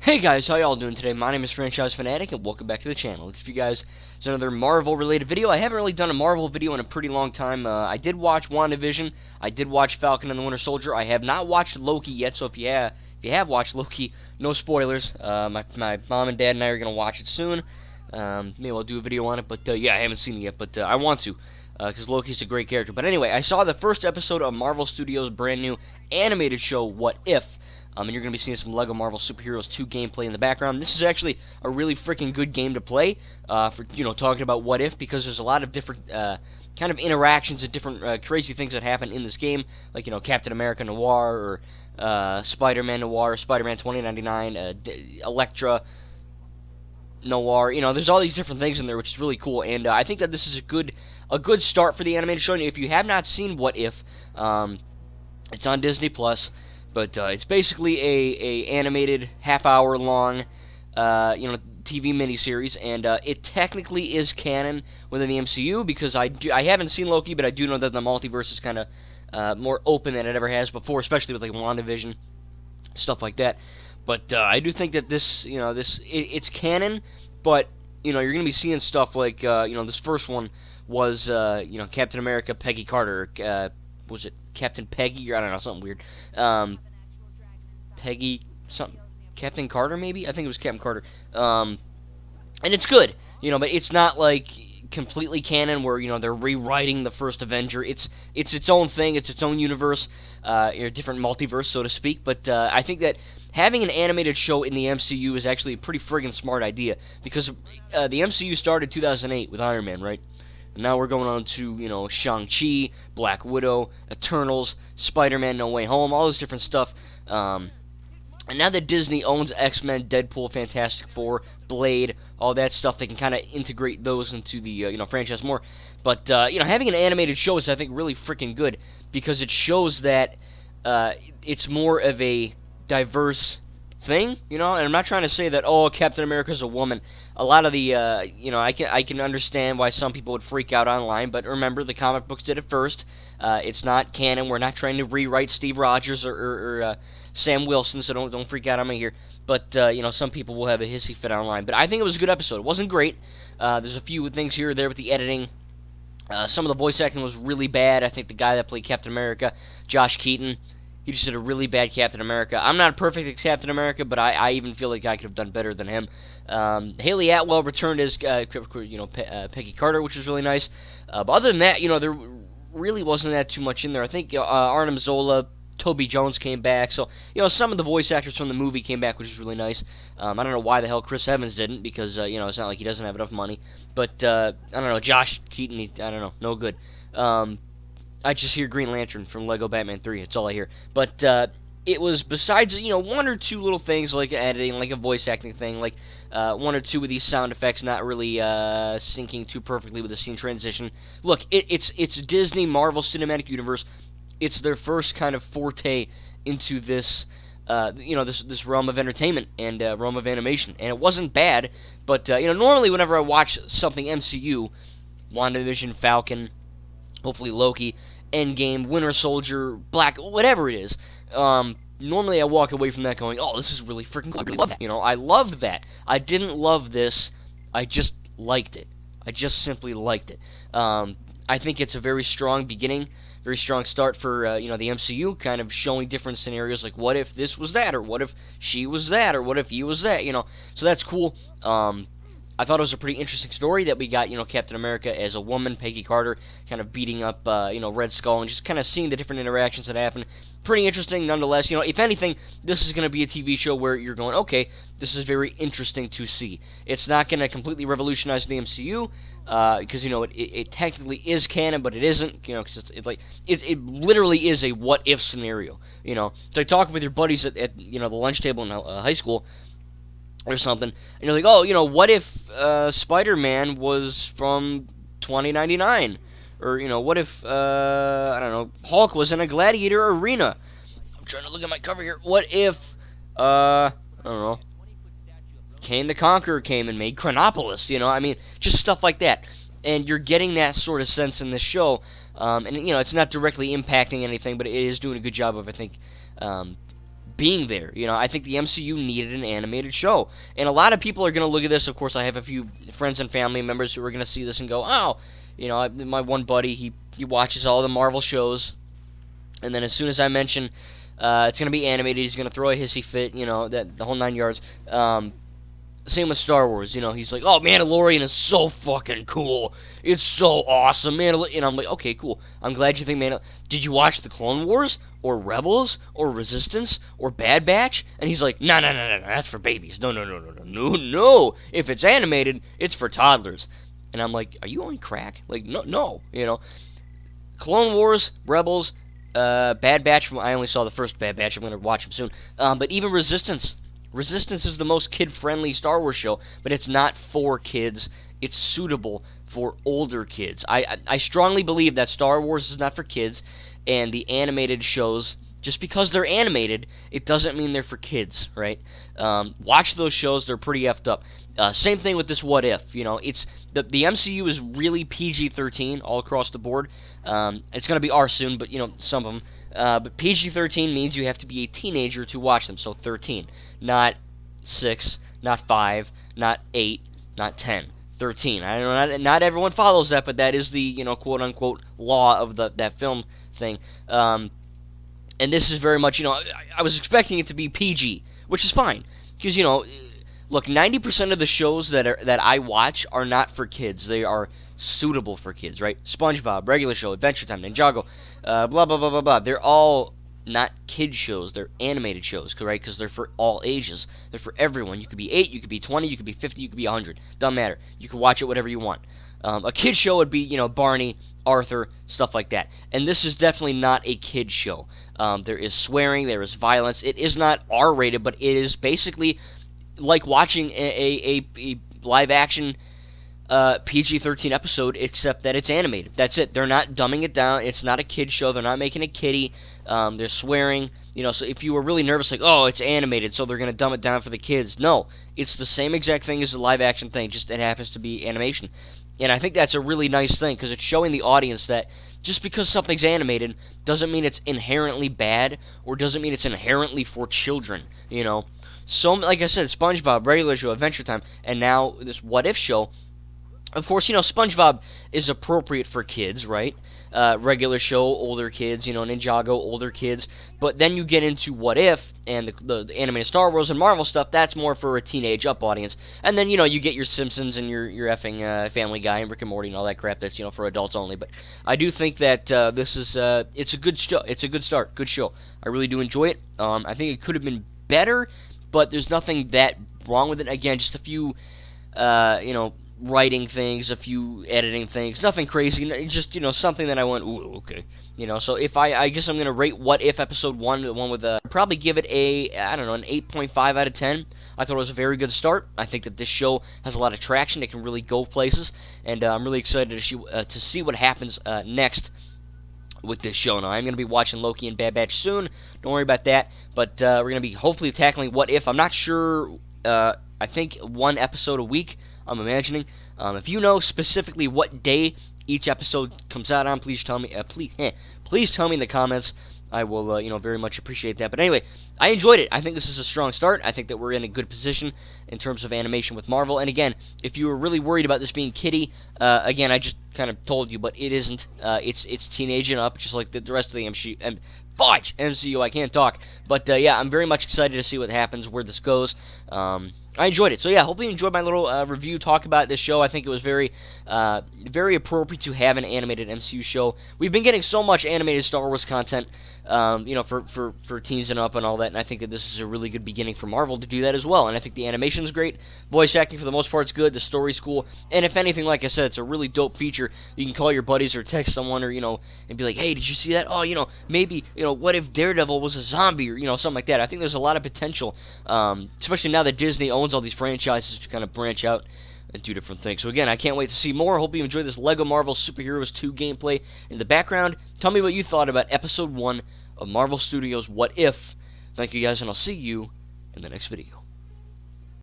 Hey guys, how y'all doing today? My name is Franchise Fanatic, and welcome back to the channel. If you guys, it's another Marvel-related video. I haven't really done a Marvel video in a pretty long time. I did watch WandaVision. I did watch Falcon and the Winter Soldier. I have not watched Loki yet, so if you have watched Loki, no spoilers. My mom and dad and I are gonna watch it soon. Maybe I'll do a video on it, but yeah, I haven't seen it yet, but I want to. Because Loki's a great character. But anyway, I saw the first episode of Marvel Studios' brand new animated show, What If? And you're going to be seeing some LEGO Marvel Superheroes 2 gameplay in the background. This is actually a really freaking good game to play for, talking about What If, because there's a lot of different kind of interactions and different crazy things that happen in this game, like, Captain America Noir, or Spider-Man Noir, Spider-Man 2099, Elektra Noir. There's all these different things in there, which is really cool, and I think that this is a good start for the animated show. And if you have not seen What If, it's on Disney Plus. But it's basically a animated half-hour long, TV miniseries, and it technically is canon within the MCU because I haven't seen Loki, but I do know that the multiverse is kind of more open than it ever has before, especially with like WandaVision, stuff like that. But I do think that it's canon, but you're gonna be seeing stuff like this first one was Captain America, Peggy Carter. Was it Captain Peggy, or I don't know, something weird. Peggy, something, Captain Carter, maybe? I think it was Captain Carter. And it's good, but it's not like completely canon where, they're rewriting the first Avenger. It's its own thing, it's its own universe, a different multiverse, so to speak. But I think that having an animated show in the MCU is actually a pretty friggin' smart idea, because the MCU started in 2008 with Iron Man, right? And now we're going on to, Shang-Chi, Black Widow, Eternals, Spider-Man No Way Home, all this different stuff. And now that Disney owns X-Men, Deadpool, Fantastic Four, Blade, all that stuff, they can kind of integrate those into the franchise more. But having an animated show is, I think, really freaking good, because it shows that it's more of a diverse thing, and I'm not trying to say that, Captain America's a woman. A lot of the I can understand why some people would freak out online, but remember, the comic books did it first. It's not canon. We're not trying to rewrite Steve Rogers or Sam Wilson, so don't freak out on me here. But some people will have a hissy fit online. But I think it was a good episode. It wasn't great. There's a few things here or there with the editing. Some of the voice acting was really bad. I think the guy that played Captain America, Josh Keaton, he just did a really bad Captain America. I'm not perfect at Captain America, but I even feel like I could have done better than him. Haley Atwell returned as Peggy Carter, which was really nice. But other than that, there really wasn't that too much in there. I think Arnim Zola, Toby Jones came back. So, some of the voice actors from the movie came back, which is really nice. I don't know why the hell Chris Evans didn't, because, it's not like he doesn't have enough money. But, I don't know, Josh Keaton, I don't know, no good. I just hear Green Lantern from Lego Batman 3. That's all I hear. But it was, besides, one or two little things like editing, like a voice acting thing, like one or two of these sound effects not really syncing too perfectly with the scene transition. Look, it's Disney Marvel Cinematic Universe. It's their first kind of forte into this, this realm of entertainment and realm of animation. And it wasn't bad, but, normally whenever I watch something MCU, WandaVision, Falcon, hopefully Loki, Endgame, Winter Soldier, Black, whatever it is, normally I walk away from that going, this is really freaking cool. I really love that. I loved that. I didn't love this. I just liked it. I just simply liked it. I think it's a very strong beginning, very strong start for, the MCU, kind of showing different scenarios, like what if this was that, or what if she was that, or what if he was that, So that's cool. I thought it was a pretty interesting story that we got, Captain America as a woman, Peggy Carter, kind of beating up, Red Skull, and just kind of seeing the different interactions that happen. Pretty interesting, nonetheless. If anything, this is going to be a TV show where you're going, okay, this is very interesting to see. It's not going to completely revolutionize the MCU, because, it technically is canon, but it isn't, because it literally is a what-if scenario, So I talk with your buddies at the lunch table in high school, or something, and you're like, what if Spider-Man was from 2099? Or, what if, I don't know, Hulk was in a gladiator arena? I'm trying to look at my cover here. What if, I don't know, Kane the Conqueror came and made Chronopolis, just stuff like that. And you're getting that sort of sense in this show, and, it's not directly impacting anything, but it is doing a good job of, I think, being there. I think the MCU needed an animated show. And a lot of people are going to look at this. Of course, I have a few friends and family members who are going to see this and go, oh, my one buddy, he watches all the Marvel shows. And then as soon as I mention it's going to be animated, he's going to throw a hissy fit, the whole 9 yards. Same with Star Wars, he's like, oh, Mandalorian is so fucking cool. It's so awesome, and I'm like, okay, cool. I'm glad you think Did you watch the Clone Wars, or Rebels, or Resistance, or Bad Batch? And he's like, no, that's for babies. No. If it's animated, it's for toddlers. And I'm like, are you on crack? Like, no. Clone Wars, Rebels, Bad Batch. I only saw the first Bad Batch. I'm going to watch them soon. But even Resistance. Resistance is the most kid-friendly Star Wars show, but it's not for kids. It's suitable for older kids. I strongly believe that Star Wars is not for kids, and the animated shows, just because they're animated, it doesn't mean they're for kids, right? Watch those shows. They're pretty effed up. Same thing with this What If. It's the MCU is really PG-13 all across the board. It's going to be R soon, but some of them. But PG-13 means you have to be a teenager to watch them, so 13. Not 6, not 5, not 8, not 10. 13. I know not everyone follows that, but that is the, quote-unquote law of that film thing. And this is very much, I was expecting it to be PG, which is fine. Because, look, 90% of the shows that I watch are not for kids. They are suitable for kids, right? SpongeBob, Regular Show, Adventure Time, Ninjago, blah, blah, blah, blah, blah. They're all not kid shows. They're animated shows, right? Because they're for all ages. They're for everyone. You could be 8, you could be 20, you could be 50, you could be 100. Doesn't matter. You can watch it whatever you want. A kid show would be, Barney, Arthur, stuff like that. And this is definitely not a kid show. There is swearing, there is violence. It is not R-rated, but it is basically like watching a live-action PG-13 episode, except that it's animated. That's it. They're not dumbing it down. It's not a kid show. They're not making it kiddie. They're swearing. So if you were really nervous, like, oh, it's animated, so they're going to dumb it down for the kids. No, it's the same exact thing as the live-action thing, just it happens to be animation. And I think that's a really nice thing, because it's showing the audience that just because something's animated doesn't mean it's inherently bad, or doesn't mean it's inherently for children, So, like I said, SpongeBob, Regular Show, Adventure Time, and now this What If show. Of course, SpongeBob is appropriate for kids, right? Regular Show, older kids, Ninjago, older kids. But then you get into What If, and the animated Star Wars and Marvel stuff, that's more for a teenage up audience. And then, you get your Simpsons and your effing Family Guy and Rick and Morty and all that crap that's, for adults only. But I do think that this is, it's a good show. It's a good start, good show. I really do enjoy it. I think it could have been better, but there's nothing that wrong with it. Again, just a few, writing things, a few editing things, nothing crazy, just, something that I went, ooh, okay. So if I guess I'm going to rate What If Episode 1, the one with, I'd probably give it an 8.5 out of 10. I thought it was a very good start. I think that this show has a lot of traction. It can really go places, and I'm really excited to see what happens next with this show. Now, I'm going to be watching Loki and Bad Batch soon. Don't worry about that, but we're going to be hopefully tackling What If. I'm not sure, I think one episode a week, I'm imagining. If you know specifically what day each episode comes out on, please tell me. Please tell me in the comments. I will, very much appreciate that. But anyway, I enjoyed it. I think this is a strong start. I think that we're in a good position in terms of animation with Marvel. And again, if you were really worried about this being kiddie, again, I just kind of told you, but it isn't. It's teenage and up, just like the rest of the MCU. I can't talk. But yeah, I'm very much excited to see what happens, where this goes. I enjoyed it. So yeah, hopefully you enjoyed my little review, talk about this show. I think it was very appropriate to have an animated MCU show. We've been getting so much animated Star Wars content, for teens and up and all that, and I think that this is a really good beginning for Marvel to do that as well. And I think the animation's great, voice acting for the most part is good, the story's cool, and if anything, like I said, it's a really dope feature. You can call your buddies or text someone, or and be like, hey, did you see that? Oh, maybe what if Daredevil was a zombie, or something like that. I think there's a lot of potential, especially now that Disney owns all these franchises, to kind of branch out and do different things. So again, I can't wait to see more. Hope you enjoyed this LEGO Marvel Superheroes 2 gameplay in the background. Tell me what you thought about Episode 1 of Marvel Studios' What If. Thank you guys, and I'll see you in the next video.